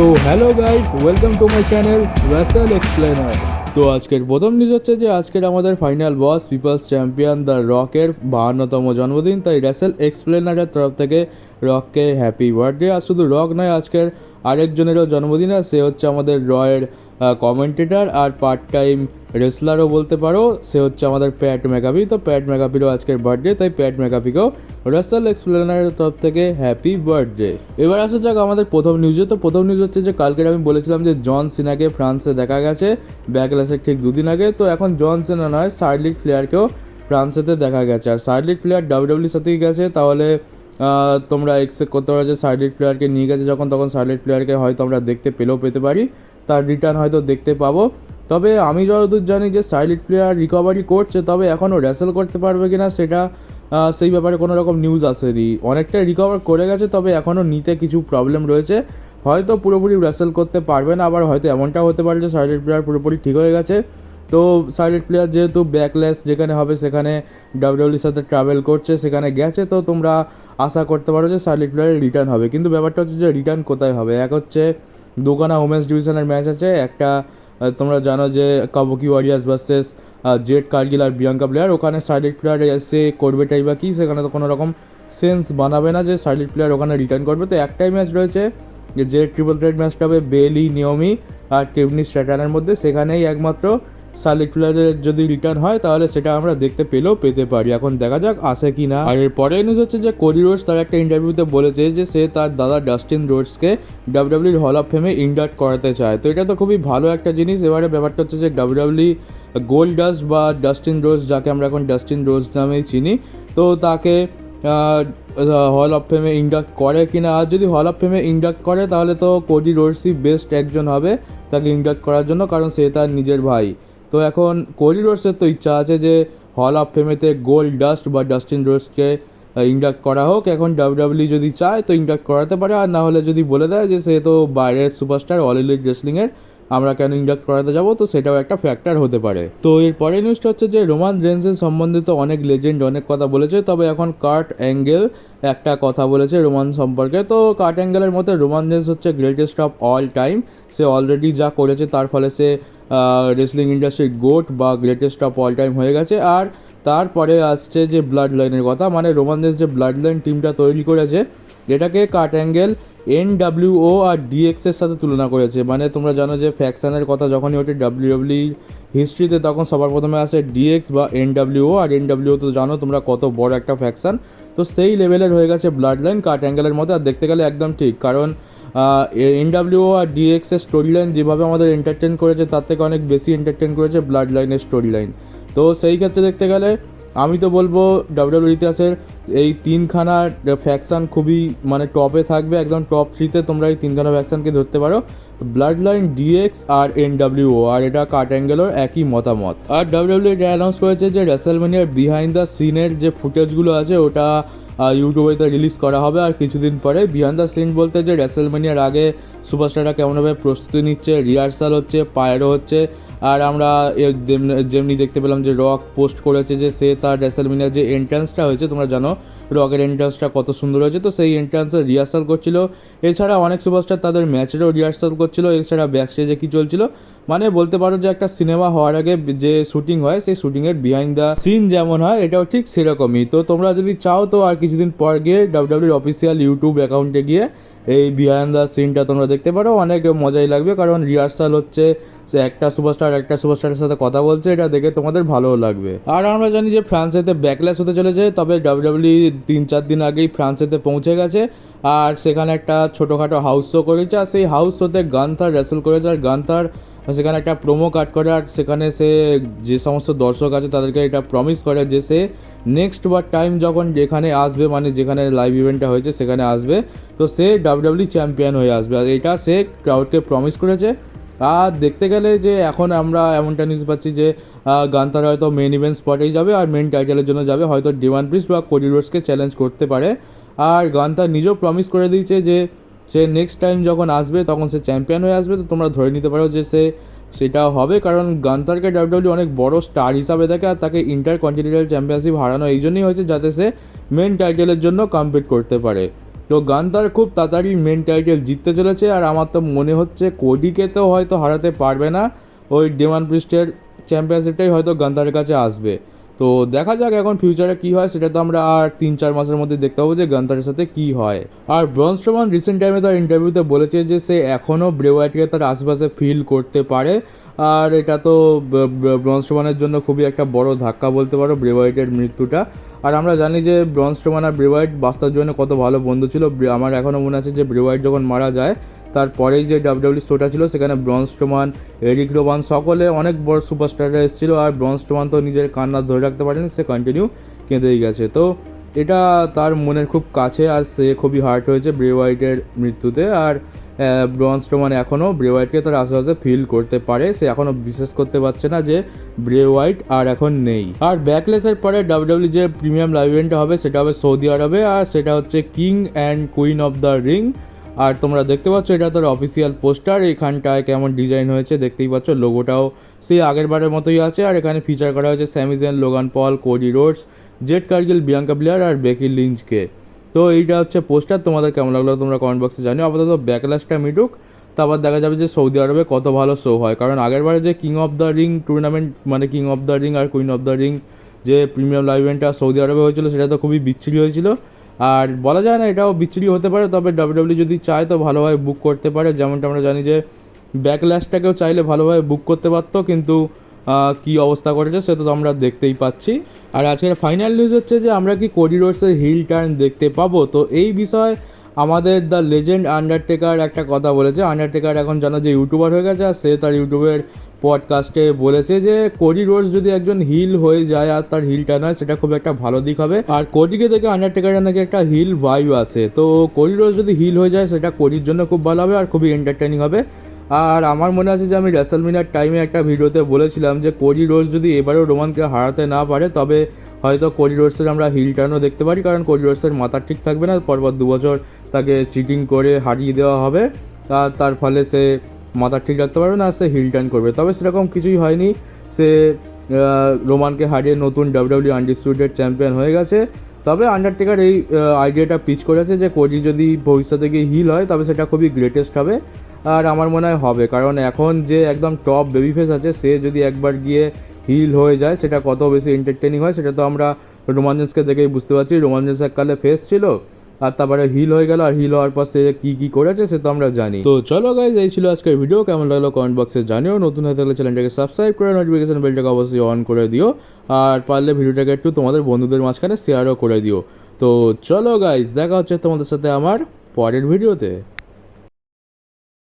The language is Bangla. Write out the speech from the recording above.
তো hello guys, welcome to my channel Rasel explainer. তো আজকের প্রথম নিউজ হচ্ছে যে আজকের আমাদের final boss people's champion the রকের 52তম জন্মদিন, তাই রাসেল এক্সপ্লেনারের তরফ থেকে রককে হ্যাপি বার্থডে। আর শুধু রক নয়, আজকের আরেকজনেরও জন্মদিন, আর সে হচ্ছে আমাদের রয়ের কমেন্টেটার আর পার্ট টাইম রেসলারও বলতে পারো, সে হচ্ছে আমাদের প্যাট ম্যাকাফি। তো প্যাট ম্যাকাফিরও আজকের বার্থডে, তাই প্যাট ম্যাকাফিকেও রাসেল এক্সপ্লেনারের তরফ থেকে হ্যাপি বার্থডে। এবার আসা যাক আমাদের প্রথম নিউজে। তো প্রথম নিউজ হচ্ছে যে কালকের আমি বলেছিলাম যে জন সিনাকে ফ্রান্সে দেখা গেছে ব্যাকল্যাশের ঠিক দুদিন আগে। তো এখন জন সিনা নয়, শার্লিট ফ্লেয়ারকেও ফ্রান্সেতে দেখা গেছে। আর শার্লিট ফ্লেয়ার ডাব্লিউডাব্লিউর সাথেই গেছে, তাহলে তোমরা এক্সপেক্ট করতে পারো যে শার্লিট ফ্লেয়ারকে নিয়ে গেছে যখন, তখন শার্লিট ফ্লেয়ারকে হয়তো আমরা দেখতে পেতে পারি, তার রিটার্ন হয়তো দেখতে পাবো। তবে আমি যতদূর জানি যে শার্লিট ফ্লেয়ার রিকভারি করছে, তবে এখনও রেসেল করতে পারবে কিনা সেটা সেই ব্যাপারে কোনো রকম নিউজ আসেনি। অনেকটাই রিকভার করে গেছে, তবে এখনও নিতে কিছু প্রবলেম রয়েছে, হয়তো পুরোপুরি রেসেল করতে পারবে না। আবার হয়তো এমনটা হতে পারে যে শার্লিট প্লেয়ার পুরোপুরি ঠিক হয়ে গেছে। তো শার্লিট প্লেয়ার যেহেতু ব্যাকল্যাশ যেখানে হবে সেখানে ডাব্লিউডাব্লিউর সাথে ট্রাভেল করছে, সেখানে গেছে, তো তোমরা আশা করতে পারো যে শার্লিট প্লেয়ারের রিটার্ন হবে। কিন্তু ব্যাপারটা হচ্ছে যে রিটার্ন কোথায় হবে। এক হচ্ছে দুখানা ওমেন্স ডিভিশনের ম্যাচ আছে, একটা তোমরা জানো যে কাবুকি ওয়ারিয়ার্স ভার্সেস জেড কার্গিল আর বিয়াঙ্কা প্লেয়ার, ওখানে শার্লিট প্লেয়ার এসে করবেটাই বা কি, সেখানে তো কোনো রকম সেন্স বানাবে না যে শার্লিট প্লেয়ার ওখানে রিটার্ন করবে। তো একটাই ম্যাচ রয়েছে যে ট্রিপল থ্রেট ম্যাচটা হবে বেলি, নিয়মি আর টিফনি স্ট্র্যাটানের মধ্যে, সেখানেই একমাত্র শার্লিট প্লেয়ারের যদি রিটার্ন হয় তাহলে সেটা আমরা দেখতে পেতে পারি। এখন দেখা যাক আসে কি না। আর এর পরের নিউজ হচ্ছে যে কোডি রোডস তার একটা ইন্টারভিউতে বলেছে যে সে তার দাদা ডাস্টিন রোডসকে ডাব্লিউডাব্লিউর হল অফ ফেমে ইন্ডাক্ট করাতে চায়। তো এটা তো খুবই ভালো একটা জিনিস। এবারে ব্যাপারটা হচ্ছে যে ডাব্লিউডাব্লিউ গোল্ড ডাস্ট বা ডাস্টিন রোডস, যাকে আমরা এখন ডাস্টিন রোডস নামেই চিনি, তো তাকে হল অফ ফেমে ইন্ডাক্ট করে কিনা। আর যদি হল অফ ফেমে ইন্ডাক্ট করে তাহলে তো কোডি রোডসই বেস্ট একজন হবে তাকে ইন্ডাক্ট করার জন্য, কারণ সে তার নিজের ভাই। তো এখন কোডি রোডসের তো ইচ্ছা আছে যে হল অফ ফেমেতে গোল্ড ডাস্ট বা ডাস্টিন রোডসকে ইন্ডাক্ট করা হোক। এখন ডাব্লিউডাব্লিউ যদি চায় তো ইন্ডাক্ট করাতে পারে, আর না হলে যদি বলে দেয় যে সে তো বাইরের সুপারস্টার অল এলিট রেসলিংয়ের, আমরা কেন ইন্ডাক্ট করাতে যাবো, তো সেটাও একটা ফ্যাক্টর হতে পারে। তো এর পরের নিউজটা হচ্ছে যে রোমান রেন্সের সম্বন্ধিত অনেক লেজেন্ড অনেক কথা বলেছে, তবে এখন কার্ট অ্যাঙ্গেল একটা কথা বলেছে রোমান সম্পর্কে। তো কার্ট অ্যাঙ্গেলের মতে রোমান রেন্স হচ্ছে greatest of all time. Say already যা করেছে তার ফলে সে রেসলিং ইন্ডাস্ট্রির গোট বা গ্রেটেস্ট অফ অল টাইম হয়ে গেছে। আর তারপরে আসছে যে ব্লাড লাইনের কথা, মানে রোমান রেন্স যে ব্লাড লাইন টিমটা তৈরি করেছে, এটাকে কার্ট অ্যাঙ্গেল NWO আর DXের সাথে তুলনা করেছে। মানে তোমরা জানো যে ফ্যাকশানের কথা যখনই ওঠে ডাব্লিউডাব্লিউ হিস্ট্রিতে, তখন সবার প্রথমে আসে DX বা NWO। আর NWO তো জানো তোমরা কত বড় একটা ফ্যাকশান, তো সেই লেভেলের হয়ে গেছে ব্লাড লাইন কার্ট অ্যাঙ্গেলের মধ্যে। আর দেখতে গেলে একদম ঠিক, কারণ NWO আর DXের স্টোরি লাইন যেভাবে আমাদের এন্টারটেন করেছে তার থেকে অনেক বেশি এন্টারটেন করেছে ব্লাড লাইনের স্টোরি লাইন। তো সেই ক্ষেত্রে দেখতে গেলে আমি তো বলবো ডাব্লিউডাব্লিউ ইতিহাসের এই তিনখানা ফ্যাকশান খুবই মানে টপে থাকবে, একদম টপ 3তে তোমরা এই তিনখানা ফ্যাকশানকে ধরতে পারো, ব্লাড লাইন, DX আর NWO। আর এটা কার্ট অ্যাঙ্গেলের একই মতামত। আর ডাব্লিউডাব্লিউ এটা অ্যানাউন্স করেছে যে রেসলম্যানিয়ার বিহাইন্ড দ্য সিনের যে ফুটেজগুলো আছে ওটা ইউটিউবেতে রিলিজ করা হবে আর কিছুদিন পরে। বিহাইন্ড দ্য সিন বলতে যে রেসলম্যানিয়ার আগে সুপারস্টাররা কেমনভাবে প্রস্তুতি নিচ্ছে, রিহার্সাল হচ্ছে, পায়রো হচ্ছে। আর আমরা যেমনি দেখতে পেলাম যে রক পোস্ট করেছে যে সে তার রেসলম্যানিয়ার যে এন্ট্রান্সটা হয়েছে, তোমরা জানো রকের এন্ট্রান্সটা কত সুন্দর হয়েছে, তো সেই এন্ট্রান্সের রিহার্সাল করছিল। এছাড়া অনেক সুপারস্টার তাদের ম্যাচেরও রিহার্সাল করছিল। এছাড়া ব্যাক স্টেজে কী চলছিল, মানে বলতে পারো যে একটা সিনেমা হওয়ার আগে যে শুটিং হয় সেই শুটিংয়ের বিহাইন্ড দ্য সিন যেমন হয় এটাও ঠিক সেরকমই। তো তোমরা যদি চাও তো আর কিছুদিন পর গিয়ে ডাব্লিউডাব্লিউর অফিসিয়াল ইউটিউব অ্যাকাউন্টে গিয়ে এই বিহাইন্ড দ্য সিনটা তোমরা দেখতে পারো, অনেক মজাই লাগবে, কারণ রিহার্সাল হচ্ছে, সে একটা সুপারস্টারের সাথে কথা বলছে, এটা দেখে তোমাদের ভালোও লাগবে। আর আমরা জানি যে ফ্রান্সেতে ব্যাকল্যাশ হতে চলেছে, তবে ডাব্লিউডাব্লিউ 3-4 দিন আগেই ফ্রান্সেতে পৌঁছে গেছে আর সেখানে একটা ছোটোখাটো হাউস শো করেছে। আর সেই হাউস শোতে গান্থার রেসেল করেছে, আর গান্থার সেখানে একটা প্রোমো কাট করে, আর সেখানে সে যে সমস্ত দর্শক আছে তাদেরকে এটা প্রমিস করে যে সে নেক্সট বার টাইম যখন যেখানে আসবে, মানে যেখানে লাইভ ইভেন্টটা হয়েছে সেখানে আসবে, তো সে ডাব্লিউডাব্লিউ চ্যাম্পিয়ন হয়ে আসবে। আর এটা সে ক্রাউডকে প্রমিস করেছে। আর দেখতে গেলে যে এখন আমরা এমনটা নিউজ পাচ্ছি যে গান্থার হয়তো মেন ইভেন্ট স্পটেই যাবে আর মেন টাইটেলের জন্য যাবে, হয়তো ডেভান প্রিস্ট বা কোডি রোডসকে চ্যালেঞ্জ করতে পারে। আর গান্থার নিজেও প্রমিস করে দিয়েছে যে সে নেক্সট টাইম যখন আসবে তখন সে চ্যাম্পিয়ন হয়ে আসবে। তো তোমরা ধরে নিতে পারো যে সেটা হবে, কারণ গান্থারকে ডাব্লিউডাব্লিউ অনেক বড় স্টার হিসাবে দেখে, আর তাকে ইন্টারকন্টিনেন্টাল চ্যাম্পিয়নশিপ হারানো এই জন্যই হয়েছে যাতে সে মেন টাইটেলের জন্য কম্পিট করতে পারে। তো গান্তার খুব তাড়াতাড়ি মেন টাইটেল জিততে চলেছে, আর আমার তো মনে হচ্ছে কোডিকে তো হয়তো হারাতে পারবে না, ওই ডেমান প্রিস্টের চ্যাম্পিয়নশিপটাই হয়তো গান্তারের কাছে আসবে। তো দেখা যাক এখন ফিউচারে কী হয়, সেটা তো আমরা আর 3-4 মাসের মধ্যে দেখতে পাবো যে গান্তারের সাথে কী হয়। আর ব্রন স্ট্রোমান রিসেন্ট টাইমে তার ইন্টারভিউতে বলেছে যে সে এখনও ব্রে ওয়াইটকে তার আশেপাশে ফিল করতে পারে, আর এটা তো ব্রন স্ট্রোমানের জন্য খুবই একটা বড় ধাক্কা বলতে পারো, ব্রে ওয়াইটের মৃত্যুটা। আর আমরা জানি যে ব্রন স্ট্রোমান আর ব্রে ওয়াইট বাস্তব জীবনে কত ভালো বন্ধু ছিল। আমার এখনও মনে আছে যে ব্রে ওয়াইট যখন মারা যায় তারপরেই যে ডাব্লিউডাব্লিউ শোটা ছিল সেখানে ব্রন স্ট্রোমান, এরিক রোবান সকলে অনেক বড় সুপারস্টাররা এসেছিলো, আর ব্রন স্ট্রোমান তো নিজের কান্না ধরে রাখতে পারেনি, সে কন্টিনিউ কেঁদেই গেছে। তো এটা তার মনের খুব কাছে, আর সে খুবই হার্ট হয়েছে ব্রে ওয়াইটের মৃত্যুতে। আর ব্রন স্ট্রোমান এখনও ব্রে ওয়াইটকে তার আশেপাশে ফিল করতে পারে, সে এখনও বিশ্বাস করতে পারছে না যে ব্রে ওয়াইট আর এখন নেই। আর ব্যাকলেসের পরে ডাব্লিউডাব্লিউ যে প্রিমিয়াম লাইভ ইভেন্টটা হবে সেটা হবে সৌদি আরবে, আর সেটা হচ্ছে king and queen of the ring. আর তোমরা দেখতে পাচ্ছ এটা তার অফিসিয়াল পোস্টার, এখানটায় কেমন ডিজাইন হয়েছে দেখতেই পাচ্ছ, লোগোটাও সেই আগের বারের মতোই আছে। আর এখানে ফিচার করা হয়েছে Sami Zayn, Logan Paul, Cody Rhodes, Jade Cargill, Bianca Belair আর বেকি লিঞ্চকে। তো এইটা হচ্ছে পোস্টার, তোমাদের কেমন লাগলো তোমরা কমেন্ট বক্সে জানিও। আপাতত ব্যাকল্যাশটা মিটুক, তারপর দেখা যাবে যে সৌদি আরবে কত ভালো শো হয়, কারণ আগের বারে যে king of the ring tournament, মানে কিং অফ দ্য রিং আর কুইন অফ দ্য রিং যে প্রিমিয়াম লাইভ ইভেন্টটা সৌদি আরবে হয়েছিল সেটা তো খুবই বিচ্ছিরি হয়েছিল। আর বলা যায় না এটাও বিচ্ছিরি হতে পারে, তবে ডাব্লিউডাব্লিউ যদি চায় তো ভালোভাবে বুক করতে পারে, যেমনটা আমরা জানি যে ব্যাকল্যাশটাকেও চাইলে ভালোভাবে বুক করতে পারতো, কিন্তু কী অবস্থা করেছে সে তো আমরা দেখতেই পাচ্ছি। আর আজকের ফাইনাল নিউজ হচ্ছে যে আমরা কি কোডি রোডসের হিল টার্ন দেখতে পাবো। তো এই বিষয়ে আমাদের দ্য লেজেন্ড আন্ডারটেকার একটা কথা বলেছে। আন্ডারটেকার এখন জানো যে ইউটিউবার হয়ে গেছে, আর সে তার ইউটিউবের পডকাস্টে বলেছে যে কোডি রোডস যদি একজন হিল হয়ে যায় আর তার হিল টার্ন হয় সেটা খুব একটা ভালো দিক হবে, আর কোডিকে দেখে আন্ডারটেকারের নাকি একটা হিল ভাইব আসে। তো কোডি রোডস যদি হিল হয়ে যায় সেটা কোডির জন্য খুব ভালো হবে আর খুবই এন্টারটেইনিং হবে। আর আমার মনে আছে যে আমি রেসলমিনার টাইমে একটা ভিডিওতে বলেছিলাম যে কোডি রোডস যদি এবারেও রোমানকে হারাতে না পারে তবে হয়তো কোডি রোডসের আমরা হিল টার্নও দেখতে পারি, কারণ কোডি রোডসের মাথা ঠিক থাকবে না, পরপর 2 বছর তাকে চিটিং করে হারিয়ে দেওয়া হবে, আর তার ফলে সে মাথা ঠিক রাখতে পারবে না, সে হিল টার্ন করবে। তবে সেরকম কিছুই হয়নি, সে রোমানকে হারিয়ে নতুন ডাব্লিউডাব্লিউ আনডিসপিউটেড চ্যাম্পিয়ন হয়ে গেছে। তবে আন্ডারটেকার এই আইডিয়াটা পিচ করেছে যে কোডি যদি ভবিষ্যতে গিয়ে হিল হয় তবে সেটা খুবই গ্রেটেস্ট হবে, আর আমার মনে হয় হবে, কারণ এখন যে একদম টপ বেবি ফেস আছে সে যদি একবার গিয়ে হিল হয়ে যায় সেটা কত বেশি এন্টারটেনিং হয় সেটা তো আমরা রোমান রেন্সকে দেখেই বুঝতে পারছি। রোমান রেন্স এককালে ফেস ছিল আর তারপরে হিল হয়ে গেল, আর হিল হওয়ার পর সে কী করেছে সে তো আমরা জানি। তো চলো গাইজ, এই ছিল আজকের ভিডিও, কেমন লাগলো কমেন্ট বক্সে জানিও। নতুন হয়ে থাকলে চ্যানেলটাকে সাবস্ক্রাইব করে নোটিফিকেশন বেলটাকে অবশ্যই অন করে দিও, আর পারলে ভিডিওটাকে একটু তোমাদের বন্ধুদের মাঝখানে শেয়ারও করে দিও। তো চলো গাইজ, দেখা হচ্ছে তোমাদের সাথে আমার পরের ভিডিওতে।